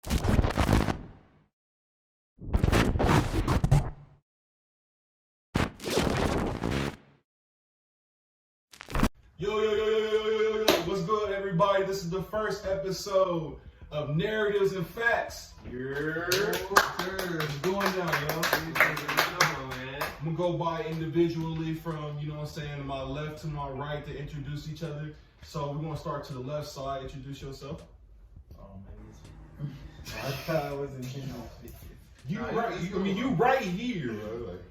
Yo, what's good, everybody? This is the first episode of Narratives and Facts. What's going down, yo? I'm gonna go by individually from, you know what I'm saying, my left to my right to introduce each other. So we're gonna start to the left side. Introduce yourself. Oh, man. I thought I wasn't here. You right here, bro. Like,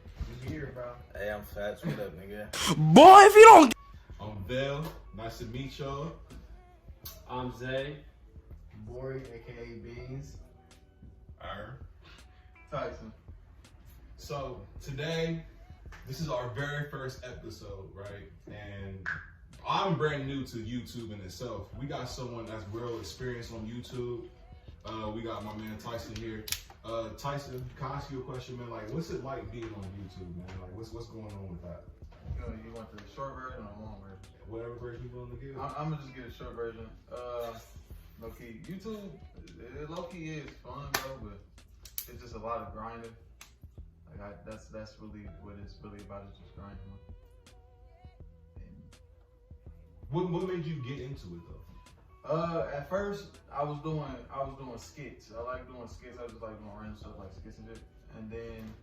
You here, bro. Hey, I'm Fats. What up, nigga? Boy, if you don't. I'm Vel. Nice to meet y'all. I'm Zay. Bory, aka Beans. Tyson. So today, this is our very first episode, right? And I'm brand new to YouTube in itself. We got someone that's real experienced on YouTube. We got my man Tyson here. Tyson, can I ask you a question, man? Like, what's it like being on YouTube, man? Like, what's going on with that? You want the short version or long version? Whatever version you willing to give. I'm gonna just get a short version. Low key, YouTube, it low key is fun though, but it's just a lot of grinding. Like that's really what it's really about, is just grinding. What made you get into it though? At first I was doing skits. I like doing skits. I just like doing random stuff like skits and shit. And then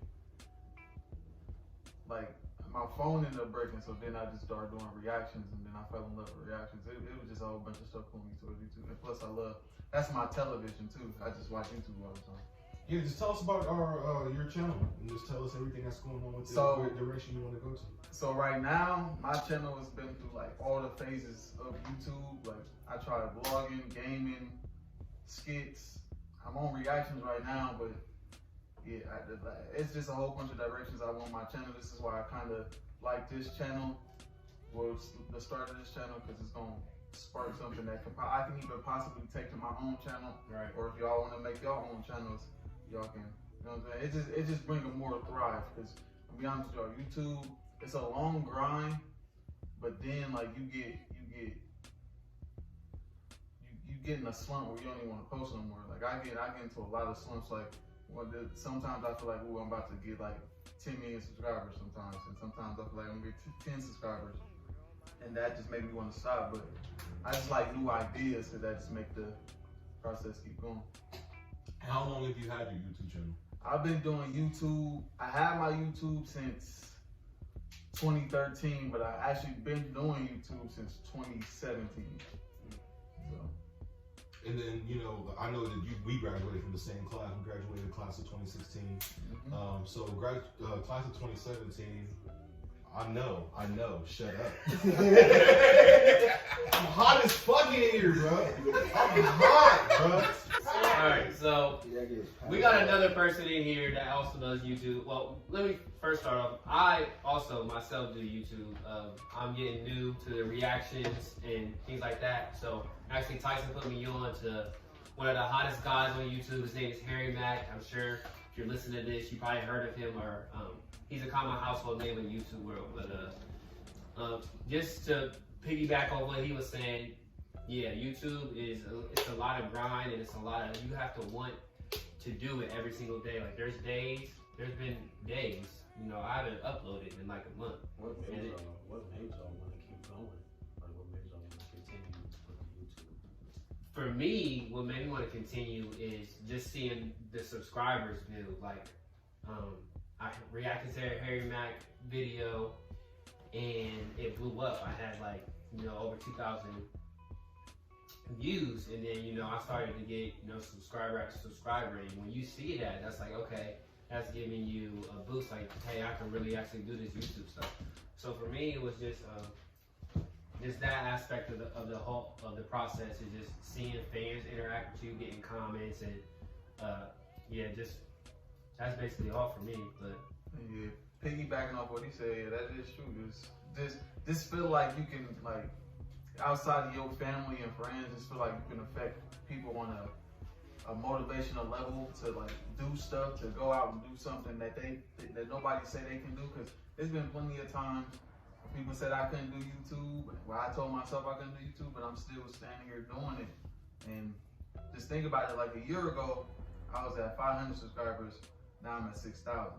like my phone ended up breaking, so then I just started doing reactions, and then I fell in love with reactions. It was just a whole bunch of stuff pulling me towards YouTube. And plus that's my television too. I just watch YouTube all the time. Yeah, just tell us about your channel and just tell us everything that's going on with So- the direction you want to go to. So right now, my channel has been through like all the phases of YouTube. Like I tried vlogging, gaming, skits. I'm on reactions right now, but yeah, it's just a whole bunch of directions I want my channel. This is why I kind of like this channel, was the start of this channel, because it's gonna spark something that I can even possibly take to my own channel. Right. Or if y'all want to make your own channels, y'all can. You know what I'm saying? It just brings them more to thrive. Because to be honest with y'all, YouTube, it's a long grind, but then like you get in a slump where you don't even want to post no more. Like I get into a lot of slumps. Like sometimes I feel like, ooh, I'm about to get like 10 million subscribers sometimes, and sometimes I feel like I'm gonna get 10 subscribers, and that just made me want to stop. But I just like new ideas, so that just make the process keep going. How long have you had your YouTube channel? I've been doing YouTube. I had my YouTube since 2013, but I actually been doing YouTube since 2017. So. And then, you know, I know that we graduated from the same class. We graduated class of 2016. Mm-hmm. Class of 2017, I know, shut up. I'm hot as fuck in here, bro. I'm hot, bro. Alright, so we got another person in here that also does YouTube. Well, let me first start off. I also myself do YouTube. I'm getting new to the reactions and things like that. So actually Tyson put me on to one of the hottest guys on YouTube. His name is Harry Mack. I'm sure if you're listening to this, you probably heard of him, or he's a common household name in the YouTube world. But just to piggyback on what he was saying, yeah, YouTube it's a lot of grind, and it's a lot of, you have to want to do it every single day. Like there's been days, you know, I haven't uploaded in like a month. What made y'all want to keep going? Like, what made y'all want to continue with YouTube? For me, what made me want to continue is just seeing the subscribers do. Like, I reacted to a Harry Mack video, and it blew up. I had like, you know, over 2,000 views, and then, you know, I started to get, you know, subscriber after subscriber, and when you see that, that's like, okay, that's giving you a boost, like, hey, I can really actually do this YouTube stuff. So for me, it was just that aspect of the process, is just seeing fans interact with you, getting comments, and yeah, just that's basically all for me. But Yeah, piggybacking off what he said, yeah, that is true. Just feel like you can, like, outside of your family and friends, just feel like you can affect people on a motivational level to like do stuff, to go out and do something that nobody say they can do. Because there's been plenty of times where people said I couldn't do YouTube, where I told myself I couldn't do YouTube, but I'm still standing here doing it. And just think about it. Like a year ago, I was at 500 subscribers. Now I'm at 6,000.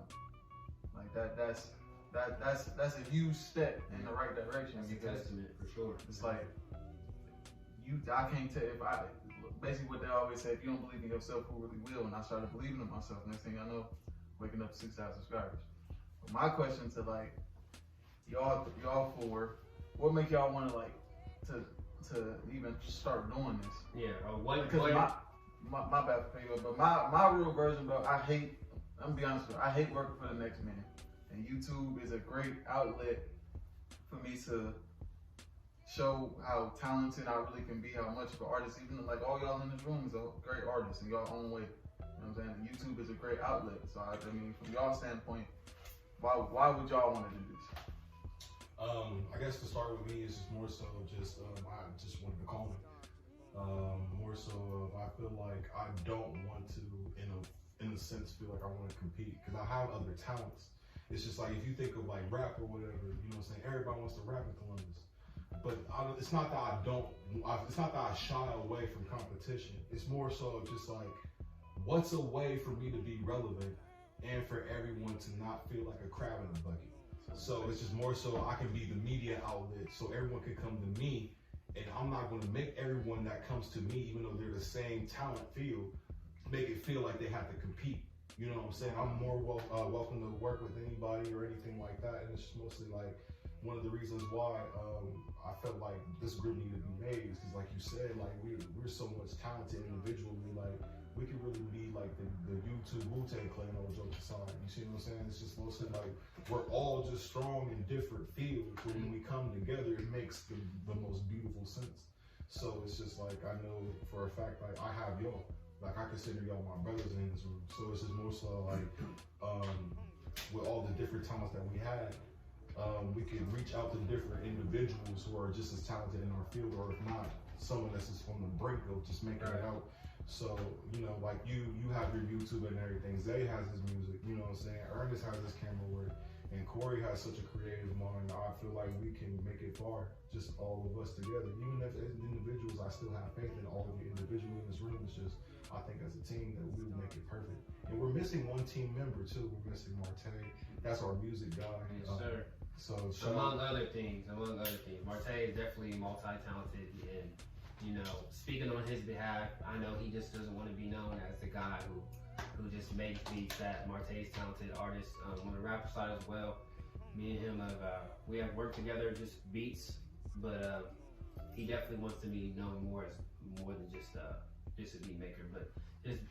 Like that's a huge step in the right direction. That's a because testament for sure. it's like I can't tell if I basically what they always say. If you don't believe in yourself, who really will? And I started believing in myself. Next thing I know, waking up to 6,000 subscribers. But my question to like y'all four, what make y'all want to like to even start doing this? Yeah. What? Because my bad for you, but my real version, bro, I'm gonna be honest with you, I hate working for the next man. And YouTube is a great outlet for me to show how talented I really can be, how much of an artist, even like all y'all in this room is a great artist in your own way. You know what I'm saying? YouTube is a great outlet. So I mean, from y'all standpoint, why would y'all want to do this? I guess to start with me is just more so just I just wanted to call it. More so of I feel like I don't want to in a sense feel like I want to compete because I have other talents. It's just like if you think of like rap or whatever, you know what I'm saying? Everybody wants to rap in Columbus. But it's not that it's not that I shy away from competition. It's more so just like, what's a way for me to be relevant and for everyone to not feel like a crab in a bucket? So it's just more so I can be the media outlet so everyone can come to me, and I'm not going to make everyone that comes to me, even though they're the same talent field, make it feel like they have to compete. You know what I'm saying? I'm more welcome to work with anybody or anything like that, and it's just mostly like one of the reasons why I felt like this group needed to be made is because, like you said, like we're so much talented individually, like we could really be like the YouTube wu-tang clan, no jokes aside. You see what I'm saying? It's just mostly like we're all just strong in different fields, but when we come together, it makes the most beautiful sense. So it's just like I know for a fact, like I have y'all. Like I consider y'all my brothers in this room. So it's just more so like with all the different talents that we had, we can reach out to different individuals who are just as talented in our field, or if not, someone that's just on the brink of just making it out. So, you know, like you have your YouTube and everything. Zay has his music, you know what I'm saying? Ernest has his camera work. And Corey has such a creative mind. I feel like we can make it far, just all of us together. Even if as individuals, I still have faith in all of you individuals in this room. It's just, I think as a team that we will make it perfect. And we're missing one team member too. We're missing Marte. That's our music guy. Yes, sir. So among other things, Marte is definitely multi-talented, and you know, speaking on his behalf, I know he just doesn't want to be known as the guy who just makes beats. That Marte's talented artist on the rapper side as well. Me and him we have worked together, just beats, but he definitely wants to be known more than just a beat maker. But just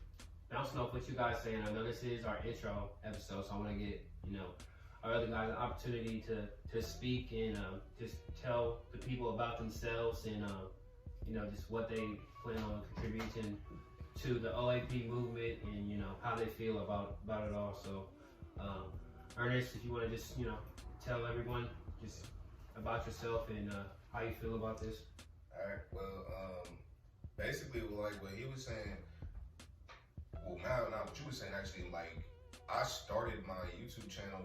bouncing off what you guys saying, I know this is our intro episode, so I want to get our other guys an opportunity to speak and just tell the people about themselves and just what they plan on contributing to the OAP movement and how they feel about it all. So Ernest, if you want to just tell everyone just about yourself and how you feel about this. All right. Well, basically, like what he was saying. Well, not what you were saying. Actually, like I started my YouTube channel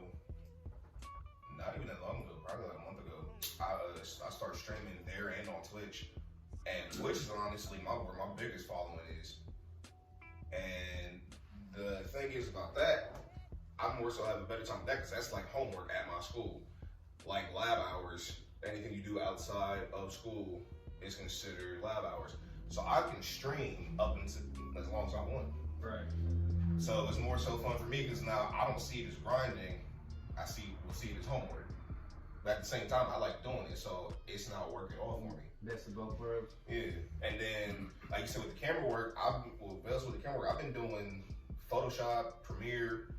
not even that long ago, probably like a month ago. I started streaming there and on Twitch, and Twitch is honestly where my biggest following is. And the thing is about that, I more so have a better time with that because that's like homework at my school. Like lab hours, anything you do outside of school is considered lab hours. So I can stream up until as long as I want. Right. So it's more so fun for me because now I don't see it as grinding. We'll see it as homework. But at the same time, I like doing it, so it's not working all for me. Best of both worlds. Yeah, and then like you said with the camera work, I've been doing Photoshop, Premiere,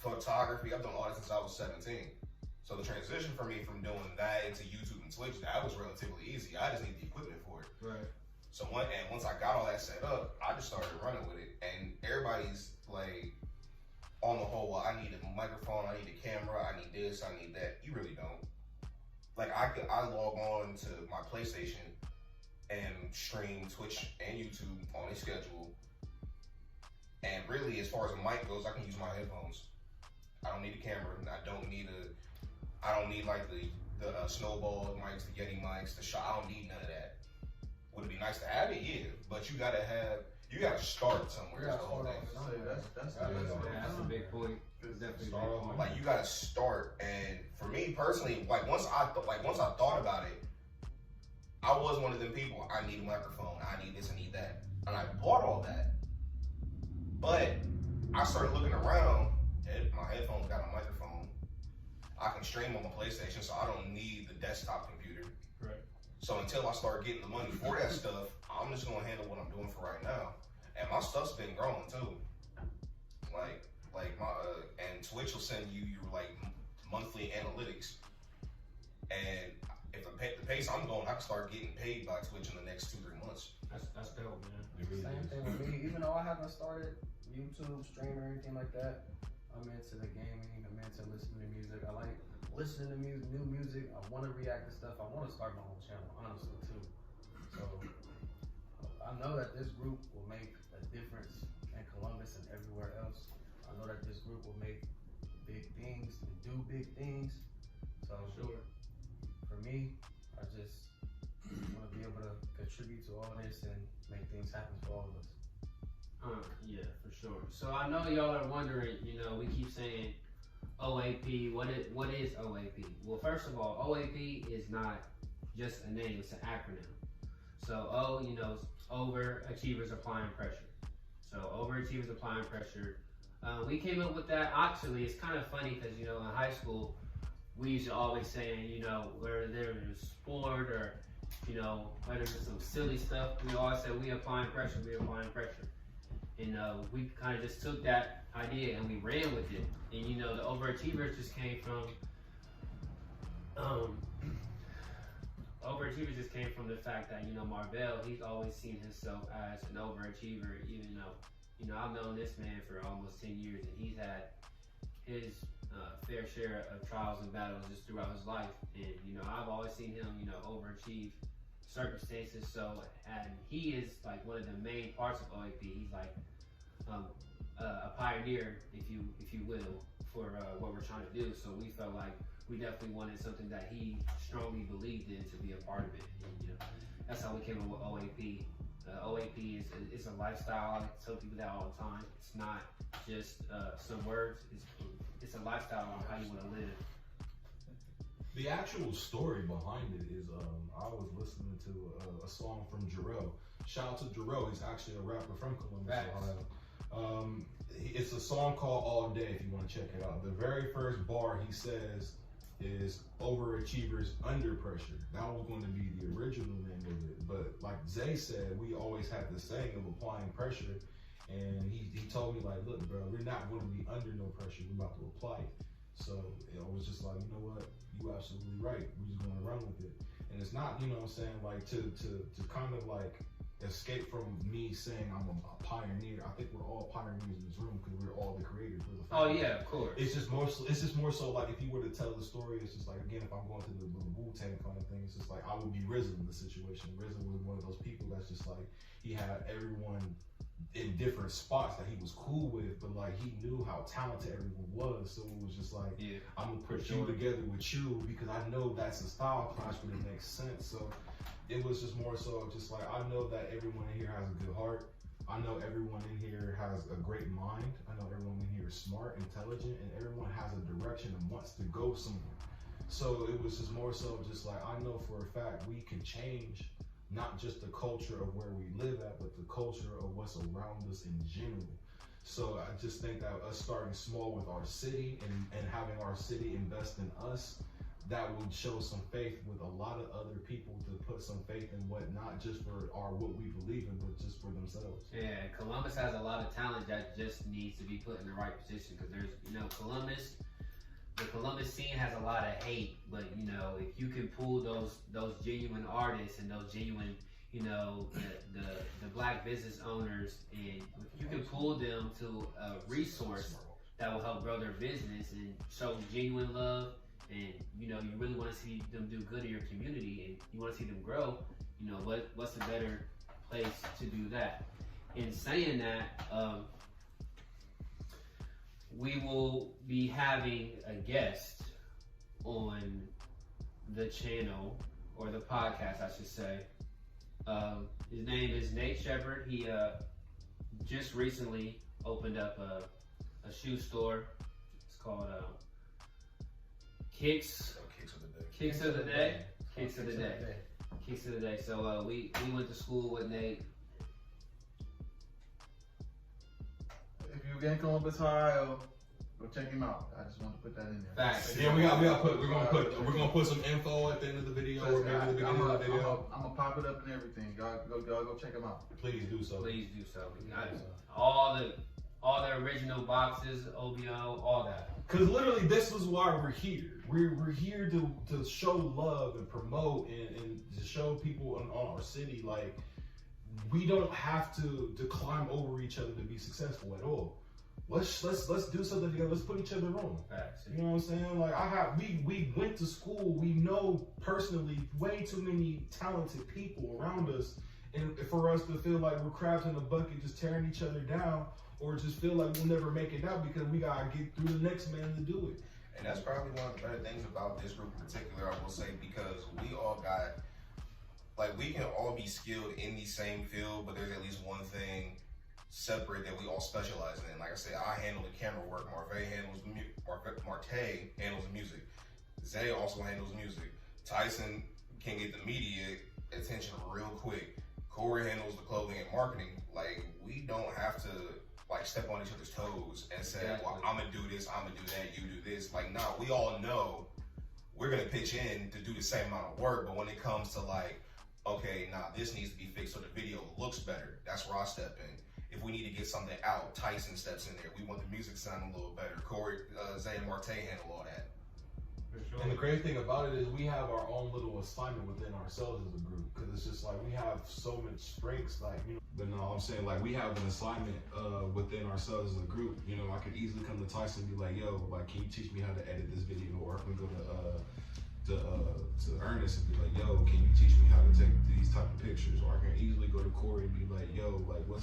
photography. I've done all that since I was 17. So the transition for me from doing that into YouTube and Twitch, that was relatively easy. I just need the equipment for it. Right. So once I got all that set up, I just started running with it, and everybody's like, on the whole, well, I need a microphone, I need a camera, I need this, I need that. You really don't. Like I log on to my PlayStation and stream Twitch and YouTube on a schedule. And really, as far as a mic goes, I can use my headphones. I don't need a camera. I don't need like the snowball mics, the Yeti mics, the shot. I don't need none of that. would it be nice to have it? Yeah, but you gotta start somewhere. Yeah, is the whole thing. That's That's a big point. It's definitely a big point. Like you gotta start, and for me personally, like once I thought about it, I was one of them people. I need a microphone. I need this. I need that, and I bought all that. But I started looking around. And my headphones got a microphone. I can stream on my PlayStation, so I don't need the desktop computer. Right. So until I start getting the money for that stuff, I'm just gonna handle what I'm doing for right now. And my stuff's been growing too. Like my and Twitch will send you your like monthly analytics. And if the pace I'm going, I can start getting paid by Twitch in the next 2-3 months. That's dope, man. Same thing with me. Even though I haven't started YouTube, stream, or anything like that, I'm into the gaming. I'm into listening to music. I like listening to new music. I want to react to stuff. I want to start my own channel, honestly, too. So I know that this group will make a difference in Columbus and everywhere else. I know that this group will make big things and do big things. So Sure. for me, I just want to be able to contribute to all this and make things happen for all of us. Yeah, for sure. So I know y'all are wondering, you know, we keep saying OAP. What is OAP? Well, first of all, OAP is not just a name; it's an acronym. So O, you know, is overachievers applying pressure. So overachievers applying pressure. We came up with that. Actually, it's kind of funny because you know, in high school, we used to always saying, you know, whether there's sport or you know, whether there's some silly stuff, we always said we applying pressure. We applying pressure. And we kind of just took that idea and we ran with it. And you know, the overachievers just came from the fact that you know Marvell, he's always seen himself as an overachiever. Even though you know I've known this man for almost 10 years and he's had his fair share of trials and battles just throughout his life. And you know I've always seen him you know overachieve circumstances. So and he is like one of the main parts of OAP. He's like a pioneer, if you will, for what we're trying to do. So we felt like we definitely wanted something that he strongly believed in to be a part of it. And, you know, that's how we came up with OAP. OAP is a lifestyle. I tell people that all the time. It's not just some words. It's a lifestyle on how you want to live. The actual story behind it is, I was listening to a song from Jarrell. Shout out to Jarrell. He's actually a rapper from Columbus, Ohio. It's a song called All Day, if you want to check it out. The very first bar he says is overachievers under pressure. That was going to be the original name of it. But like Zay said, we always had this saying of applying pressure. And he told me like, look, bro, we're not going to be under no pressure. We're about to apply it. So I was just like, you know what? You absolutely right. We're just going to run with it. And it's not, you know what I'm saying, like to kind of like escape from me saying I'm a pioneer. I think we're all pioneers in this room because we're all the creators. We're the Oh yeah, of course. It's just more so like if you were to tell the story, it's just like, again, if I'm going to the wu-tang kind of thing, it's just like I would be RZA in the situation. RZA was one of those people that's just like he had everyone in different spots that he was cool with, but like he knew how talented everyone was, so it was just like, yeah, I'm gonna put you together with you because I know that's a style clash, but it makes sense. So it was just more so just like I know that everyone in here has a good heart. I know everyone in here has a great mind. I know everyone in here is smart, intelligent, and everyone has a direction and wants to go somewhere. So it was just more so just like I know for a fact we can change not just the culture of where we live at, but the culture of what's around us in general. So I just think that us starting small with our city and having our city invest in us, that would show some faith with a lot of other people to put some faith in what, not just for what we believe in, but just for themselves. Yeah, Columbus has a lot of talent that just needs to be put in the right position because there's, you know, the Columbus scene has a lot of hate, but you know, if you can pull those genuine artists and those genuine, you know, the black business owners, and if you can pull them to a resource that will help grow their business and show genuine love, and you know, you really want to see them do good in your community and you want to see them grow, you know, what's a better place to do that? In saying that, we will be having a guest on the channel, or the podcast, I should say. His name is Nate Shepard. He just recently opened up a shoe store. It's called Kicks. Kicks of the day. Kicks of the day. So we went to school with Nate. If you ain't come up with Ohio, go check him out. I just want to put that in there. Facts. Yeah, we're gonna put some info at the end of the video or maybe the beginning of the video. I'm gonna pop it up and everything. Y'all go check him out. Please do so. Please do so. All the original boxes, OBO, all that. Because literally, this is why we're here. We're here to show love and promote and to show people in our city, like, we don't have to climb over each other to be successful at all. Let's do something together. Let's put each other on. Facts. You know what I'm saying? Like, we went to school. We know personally way too many talented people around us, and for us to feel like we're crabs in a bucket just tearing each other down, or just feel like we'll never make it out because we gotta get through the next man to do it. And that's probably one of the better things about this group in particular, I will say, because we all got, like, we can all be skilled in the same field, but there's at least one thing separate that we all specialize in. Like I said, I handle the camera work. Marte handles the music. Zay also handles music. Tyson can get the media attention real quick. Corey handles the clothing and marketing. Like, we don't have to step on each other's toes and say, well, I'm gonna do this, I'm gonna do that, you do this. Like, nah, we all know we're gonna pitch in to do the same amount of work, but when it comes to like, okay, nah, this needs to be fixed so the video looks better, that's where I step in. If we need to get something out, Tyson steps in there. We want the music to sound a little better. Corey, Zay, and Marte handle all that. For sure. And the great thing about it is we have our own little assignment within ourselves as a group, because it's just like we have so much strengths, like, you know. But no, I'm saying, like, we have an assignment within ourselves as a group. You know, I could easily come to Tyson and be like, yo, like, can you teach me how to edit this video? Or I can go to Ernest and be like, yo, can you teach me how to take these type of pictures? Or I can easily go to Corey and be like, yo, like, what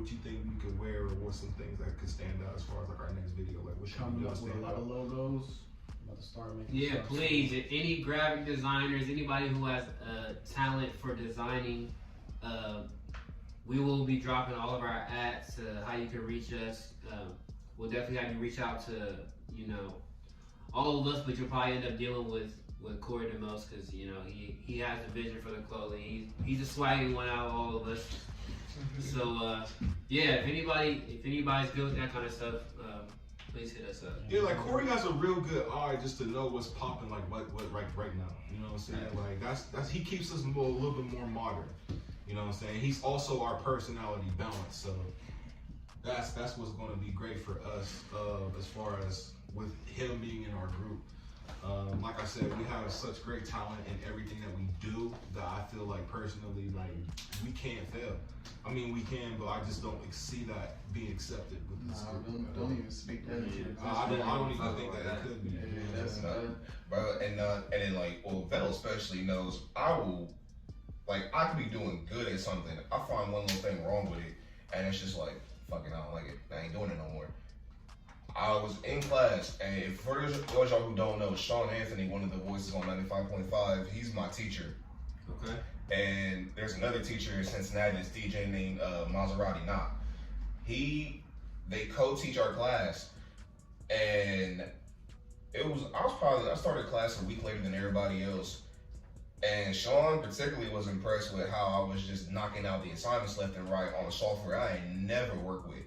you think we could wear, or what's some things that could stand out as far as like our next video? Like, what should we do? Coming up with a lot of logos. About to start making Yeah, stuff. please. If any graphic designers, anybody who has talent for designing, we will be dropping all of our ads, how you can reach us. We'll definitely have you reach out to, you know, all of us, but you'll probably end up dealing with Corey the most, because, you know, he has a vision for the clothing. He's the swaggy one out of all of us. So yeah, if anybody's good with that kind of stuff, please hit us up. Yeah, like, Corey has a real good eye just to know what's popping, like what right now. You know what I'm saying? Like, that's he keeps us a little bit more modern. You know what I'm saying? He's also our personality balance, so that's what's going to be great for us as far as with him being in our group. Like I said, we have such great talent in everything that we do that I feel like personally, like, we can't fail. I mean, we can, but I just don't see that being accepted with this group. Don't even speak that into existence. I don't even think that it could be. Bro, and then, like, well, Vettel especially knows I could be doing good at something. I find one little thing wrong with it, and it's just like, fucking, I don't like it. I ain't doing it no more. I was in class, and for those of y'all who don't know, Sean Anthony, one of the voices on 95.5, he's my teacher. Okay. And there's another teacher in Cincinnati, this DJ named Maserati Knock. They co-teach our class, and I started class a week later than everybody else. And Sean particularly was impressed with how I was just knocking out the assignments left and right on a software I had never worked with.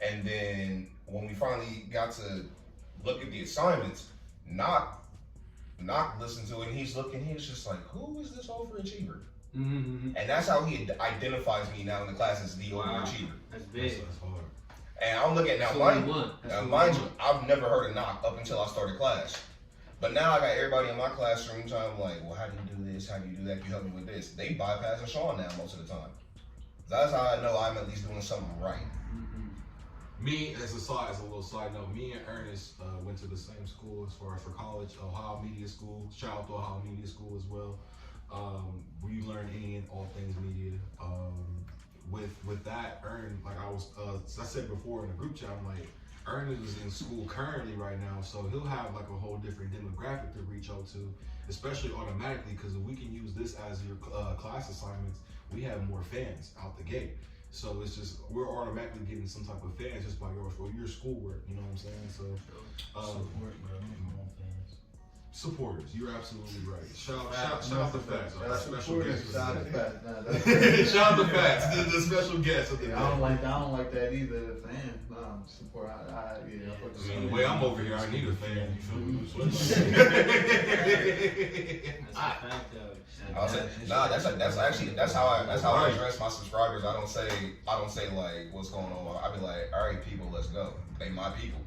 And then when we finally got to look at the assignments, Knock listened to it, and he's looking, he was just like, who is this overachiever? Mm-hmm. And that's how he identifies me now in the class as the overachiever. That's big. That's hard. And I'm looking at mind you, I've never heard of Knock up until I started class. But now I got everybody in my classroom, so I'm like, well, how do you do this? How do you do that? Can you help me with this? They bypassing Sean now most of the time. That's how I know I'm at least doing something right. Me, as a little side note, me and Ernest went to the same school as far as for college, Ohio Media School. Shout out to Ohio Media School as well. We learned any and all things media. With that, like I said before in the group chat, I'm like, Ernest is in school currently right now, so he'll have like a whole different demographic to reach out to, especially automatically, because if we can use this as your class assignments, we have more fans out the gate. So it's just, we're automatically getting some type of fans just by your schoolwork, you know what I'm saying? So, Support, bro. Come on, fans. supporters, you're absolutely right. Shout out to Facts, our special guest. Shout out to Facts. Shout out to Facts, the special guest of the day. I don't like that either. Fan, support. I mean, the way I'm over here, I need a fan. You feel me? That's how I address my subscribers. I don't say like what's going on. I be like, all right, people, let's go. They my people.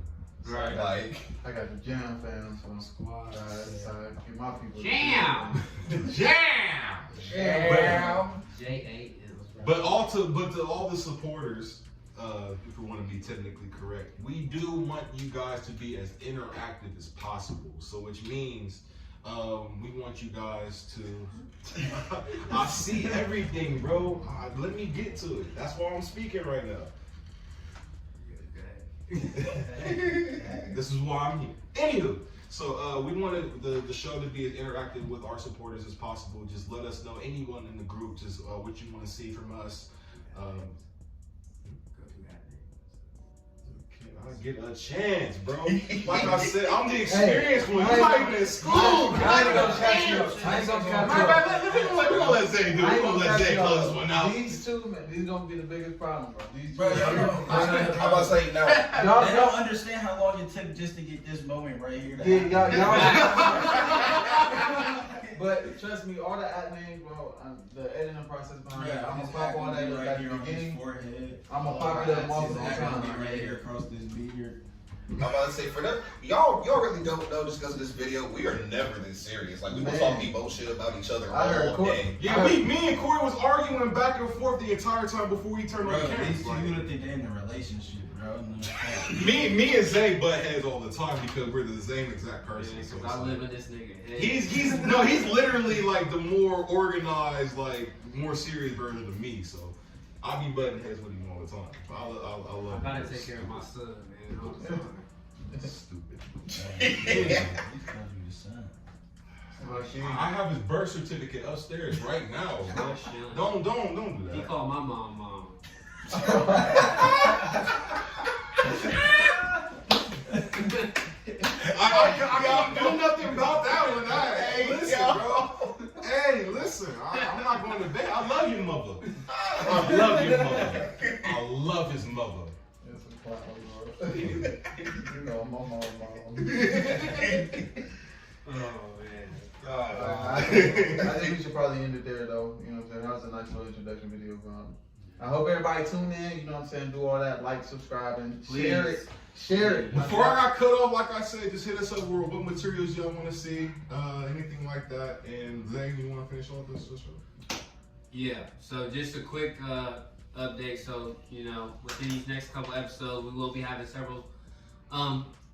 Right. Like, I got the jam fans from squad. Get my people. Jam. J8 is. But to all the supporters, if we want to be technically correct, we do want you guys to be as interactive as possible. So which means we want you guys to. I see everything, bro. Let me get to it. That's why I'm speaking right now. This is why I'm here. Anywho, so we wanted the show to be as interactive with our supporters as possible. Just let us know, anyone in the group, just what you want to see from us. Can I get a chance, bro? Like I said, I'm the experienced one. You're not even in school. I ain't gonna catch you up. I ain't gonna catch you up. We're gonna let Zay do it. We're gonna let Zay close this one out. These two, man, these gonna be the biggest problem, bro. These Bro, two. I'm about to say now. They Y'all, don't understand how long it took just to get this moment right here. To yeah, happen. y'all. But trust me, all the ad names, bro, the editing process behind it, I'm gonna pop all that right at here the on his beginning. forehead. I'm gonna pop it up multiple Exactly times. right here across this beard. I'm about to say for them, y'all really don't know just because of this video. We are never this serious. Like we will talk bullshit about each other I heard all day. Yeah, me and Corey was arguing back and forth the entire time before we turned on the Bro, these camera. two would think they're in a relationship, bro. No, Me and Zay butt heads all the time because we're the same exact person. Yeah, So 'cause it's I like- live in this nigga head. He's literally like the more organized, like more serious version of me. So I be butting heads with him all the time. I love. I gotta this. take care of my son, man. All the time. Stupid. he's calling you the son. I have his birth certificate upstairs right now, bro. Don't do He that. called my mom. I can't do nothing about that one. Listen, bro. Hey, listen. I'm not going to bed. I love your mother. I love your mother. I love his mother. It's a clown, bro. You know, mom. Oh man. I think we should probably end it there, though. You know what I'm saying? That was a nice little introduction video. I hope everybody tune in. You know what I'm saying? Do all that, like, subscribe, and share it. Share it. Before I got cut off, like I said, just hit us up with what materials y'all want to see, anything like that. And Zane, you want to finish off this show? Yeah. So just a quick update. So within these next couple episodes, we will be having several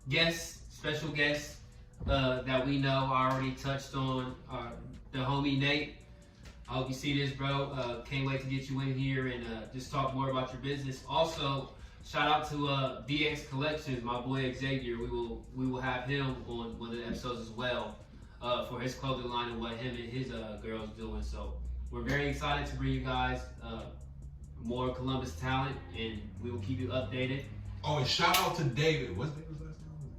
special guests that we know. I already touched on the homie Nate. I hope you see this, bro. Can't wait to get you in here and just talk more about your business. Also, shout out to BX Collections, my boy Xavier. We will have him on one of the episodes as well for his clothing line and what him and his girls doing. So we're very excited to bring you guys more Columbus talent, and we will keep you updated. Oh, and shout out to David. What's David's last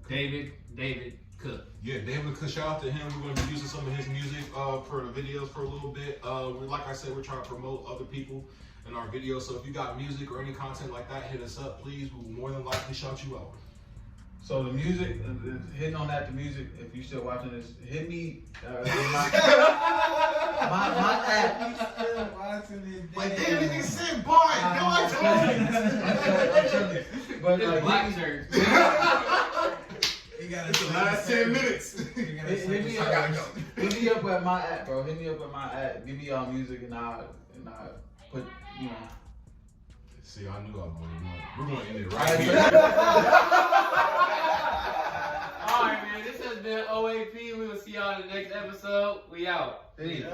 name? David Cook. Yeah, David Cook. Shout out to him. We're going to be using some of his music for the videos for a little bit. Like I said, we're trying to promote other people in our videos. So if you got music or any content like that, hit us up, please. We will more than likely shout you out. So the music, hitting on that, the music, if you're still watching this, hit me. My app. Like, damn, nigga said bye. No, I told you. But like, Black shirt. It's the last 10 minutes. hit me up at my app, bro. Hit me up at my app. Give me y'all music, and I put, See, I knew I was going to. We're going to end it right here. All right, man. This has been OAP. We will see y'all in the next episode. We out. Peace.